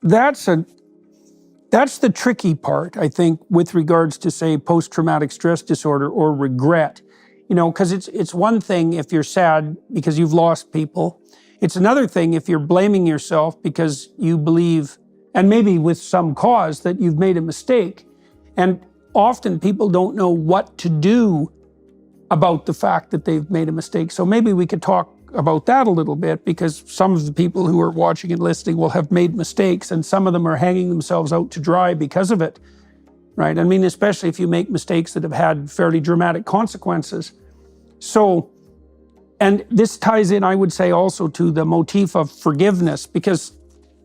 that's the tricky part, I think, with regards to, say, post-traumatic stress disorder or regret. Because it's one thing if you're sad because you've lost people. It's another thing if you're blaming yourself because you believe, and maybe with some cause, that you've made a mistake. And often people don't know what to do about the fact that they've made a mistake. So maybe we could talk about that a little bit, because some of the people who are watching and listening will have made mistakes, and some of them are hanging themselves out to dry because of it, right? I mean, especially if you make mistakes that have had fairly dramatic consequences. So, and this ties in, I would say, also to the motif of forgiveness, because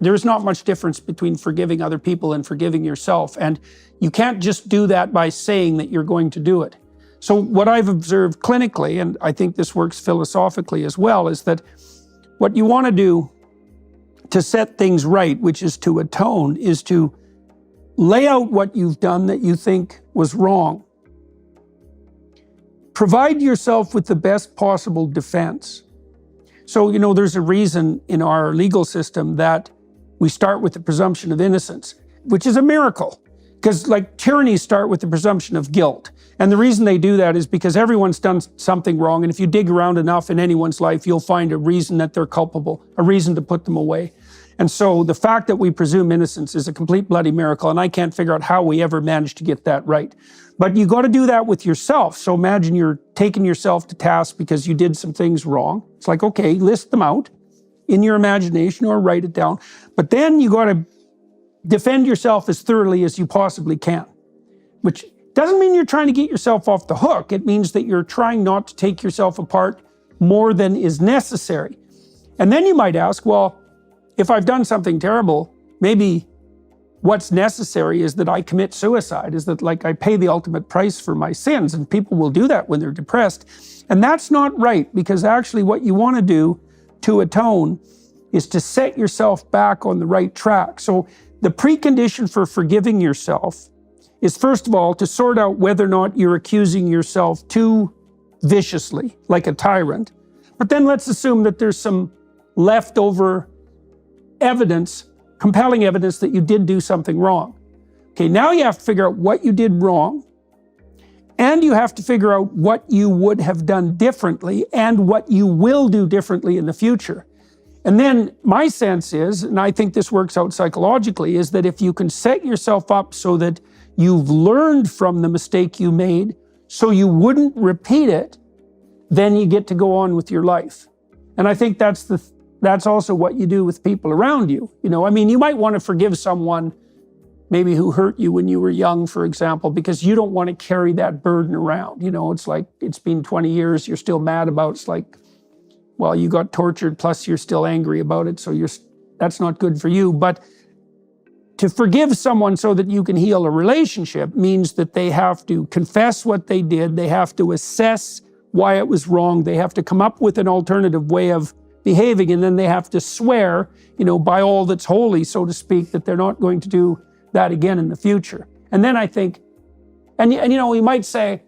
there's not much difference between forgiving other people and forgiving yourself. And you can't just do that by saying that you're going to do it. So what I've observed clinically, and I think this works philosophically as well, is that what you want to do to set things right, which is to atone, is to lay out what you've done that you think was wrong. Provide yourself with the best possible defense. So, there's a reason in our legal system that we start with the presumption of innocence, which is a miracle. Because tyrannies start with the presumption of guilt. And the reason they do that is because everyone's done something wrong. And if you dig around enough in anyone's life, you'll find a reason that they're culpable, a reason to put them away. And so the fact that we presume innocence is a complete bloody miracle. And I can't figure out how we ever managed to get that right. But you got to do that with yourself. So imagine you're taking yourself to task because you did some things wrong. It's like, okay, list them out in your imagination or write it down. But then you got to defend yourself as thoroughly as you possibly can, which doesn't mean you're trying to get yourself off the hook. It means that you're trying not to take yourself apart more than is necessary. And then you might ask, well, if I've done something terrible, maybe what's necessary is that I commit suicide, is that I pay the ultimate price for my sins. And people will do that when they're depressed. And that's not right, because actually what you want to do to atone is to set yourself back on the right track. So the precondition for forgiving yourself is, first of all, to sort out whether or not you're accusing yourself too viciously, like a tyrant. But then let's assume that there's some leftover evidence, compelling evidence that you did do something wrong. Okay, now you have to figure out what you did wrong, and you have to figure out what you would have done differently and what you will do differently in the future. And then my sense is, and I think this works out psychologically, is that if you can set yourself up so that you've learned from the mistake you made so you wouldn't repeat it, then you get to go on with your life. And I think that's also what you do with people around you. I mean, you might want to forgive someone maybe who hurt you when you were young, for example, because you don't want to carry that burden around. It's like, it's been 20 years, you're still mad about it. It's like, well, you got tortured, plus you're still angry about it, so that's not good for you. But to forgive someone so that you can heal a relationship means that they have to confess what they did, they have to assess why it was wrong, they have to come up with an alternative way of behaving, and then they have to swear, by all that's holy, so to speak, that they're not going to do that again in the future. And then I think, and you might say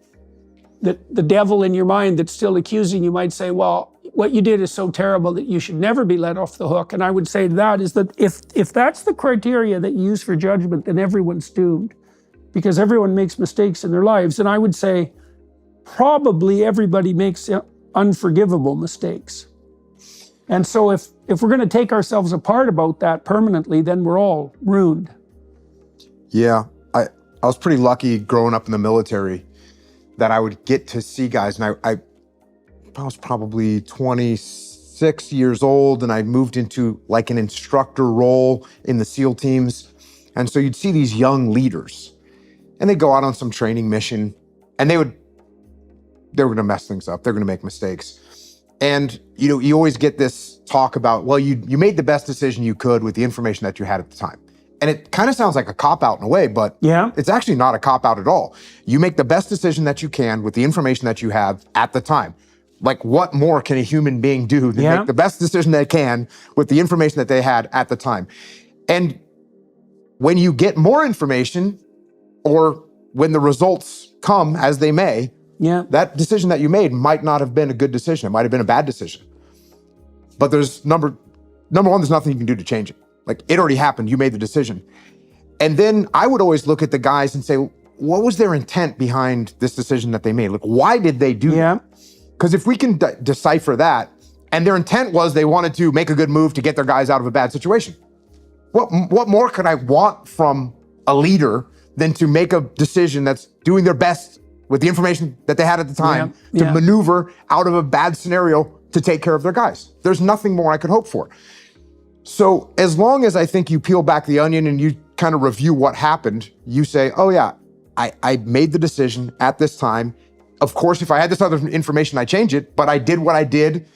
that the devil in your mind that's still accusing you might say, well, what you did is so terrible that you should never be let off the hook. And I would say to that is that if that's the criteria that you use for judgment, then everyone's doomed, because everyone makes mistakes in their lives. And I would say probably everybody makes unforgivable mistakes. And so if we're going to take ourselves apart about that permanently, then we're all ruined. Yeah, I was pretty lucky growing up in the military that I would get to see guys, and I was probably 26 years old, and I moved into an instructor role in the SEAL teams. And so you'd see these young leaders, and they'd go out on some training mission, and they were gonna mess things up. They're gonna make mistakes. And you always get this talk about, well, you made the best decision you could with the information that you had at the time. And it kind of sounds like a cop-out in a way, but it's actually not a cop-out at all. You make the best decision that you can with the information that you have at the time. What more can a human being do than make the best decision they can with the information that they had at the time? And when you get more information, or when the results come as they may, that decision that you made might not have been a good decision. It might have been a bad decision. But there's number one, there's nothing you can do to change it. Like it already happened. You made the decision. And then I would always look at the guys and say, what was their intent behind this decision that they made? Like, why did they do that? Because if we can decipher that, and their intent was they wanted to make a good move to get their guys out of a bad situation. What more could I want from a leader than to make a decision that's doing their best with the information that they had at the time to maneuver out of a bad scenario to take care of their guys? There's nothing more I could hope for. So as long as I think you peel back the onion and you kind of review what happened, you say, oh yeah, I made the decision at this time. Of course, if I had this other information, I change it, but I did what I did.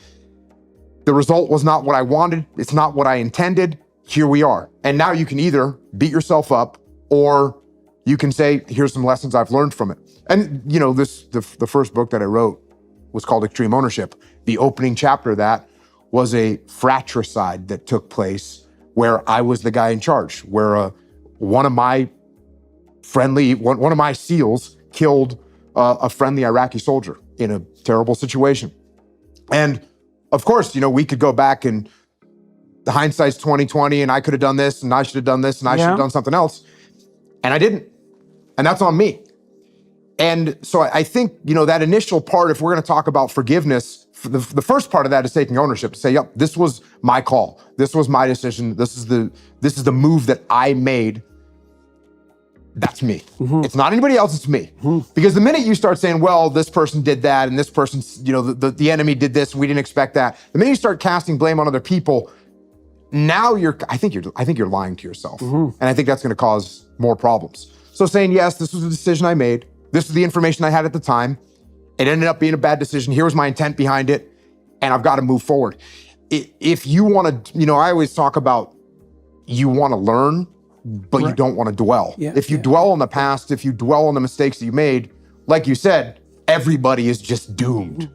The result was not what I wanted. It's not what I intended. Here we are. And now you can either beat yourself up or you can say, here's some lessons I've learned from it. And you know, the first book that I wrote was called Extreme Ownership. The opening chapter of that was a fratricide that took place where I was the guy in charge, where one of my SEALs killed a friendly Iraqi soldier in a terrible situation. And of course, you know, we could go back and the hindsight's 20/20 and I could have done this and I should have done this and I should have done something else. And I didn't. And that's on me. And so I think, you know, that initial part, if we're going to talk about forgiveness, the first part of that is taking ownership to say, yep, this was my call. This was my decision. This is the move that I made. That's me. It's not anybody else, it's me. Because the minute you start saying, well, this person did that and this person, you know, the enemy did this and we didn't expect that. The minute you start casting blame on other people, now I think you're lying to yourself. And I think that's going to cause more problems. So saying, yes, this was a decision I made. This was the information I had at the time. It ended up being a bad decision. Here was my intent behind it. And I've got to move forward. If you want to, you know, I always talk about you want to learn, but you don't want to dwell. If you dwell on the past, if you dwell on the mistakes that you made, like you said, everybody is just doomed.